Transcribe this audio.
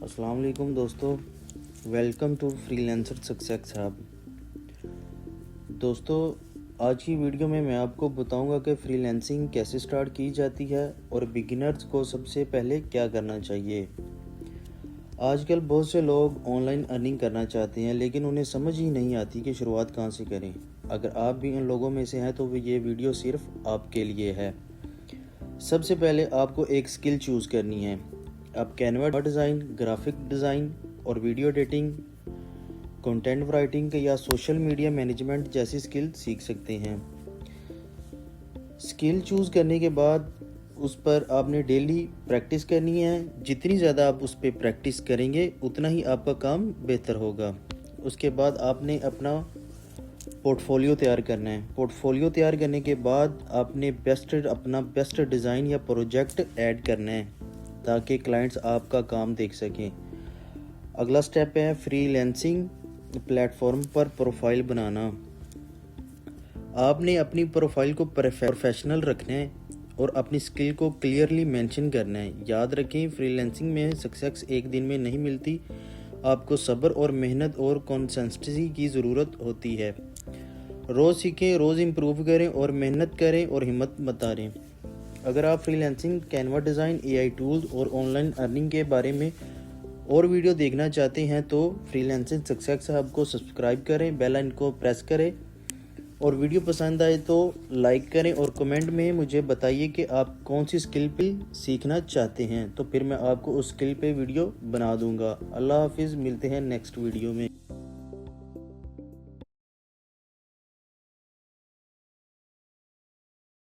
अस्सलाम वालेकुम दोस्तों, welcome to freelancer success hub. दोस्तों, आज की वीडियो में मैं आपको बताऊंगा कि फ्रीलांसिंग कैसे स्टार्ट की जाती है और बिगिनर्स को सबसे पहले क्या करना चाहिए। आजकल बहुत से लोग ऑनलाइन अर्निंग करना चाहते हैं, लेकिन उन्हें समझ ही नहीं आती कि शुरुआत कहाँ से करें। अगर आप भी उन लोगों में से हैं तो ये वीडियो सिर्फ आपके लिए है। सबसे पहले आपको एक स्किल चूज़ करनी है। आप कैनवा डिज़ाइन, ग्राफिक डिज़ाइन और वीडियो एडिटिंग, कंटेंट राइटिंग या सोशल मीडिया मैनेजमेंट जैसी स्किल सीख सकते हैं। स्किल चूज़ करने के बाद उस पर आपने डेली प्रैक्टिस करनी है। जितनी ज़्यादा आप उस पर प्रैक्टिस करेंगे उतना ही आपका काम बेहतर होगा। उसके बाद आपने अपना पोर्टफोलियो तैयार करना है। पोर्टफोलियो तैयार करने के बाद आपने अपना बेस्ट डिज़ाइन या प्रोजेक्ट ऐड करना है ताकि क्लाइंट्स आपका काम देख सकें। अगला स्टेप है फ्रीलांसिंग प्लेटफॉर्म पर प्रोफाइल बनाना। आपने अपनी प्रोफाइल को प्रोफेशनल रखना है और अपनी स्किल को क्लियरली मेंशन करना है। याद रखें, फ्रीलांसिंग में सक्सेस एक दिन में नहीं मिलती। आपको सब्र और मेहनत और कंसिस्टेंसी की ज़रूरत होती है। रोज़ सीखें, रोज़ इम्प्रूव करें और मेहनत करें और हिम्मत मत हारें। अगर आप freelancing, Canva design, AI tools और ऑनलाइन अर्निंग के बारे में और वीडियो देखना चाहते हैं तो फ्रीलांसिंग सक्सेस हब को सब्सक्राइब करें, बेल आइकन को प्रेस करें और वीडियो पसंद आए तो लाइक करें और कमेंट में मुझे बताइए कि आप कौन सी स्किल पे सीखना चाहते हैं, तो फिर मैं आपको उस स्किल पे वीडियो बना दूंगा। अल्लाह हाफिज़, मिलते हैं नेक्स्ट वीडियो में।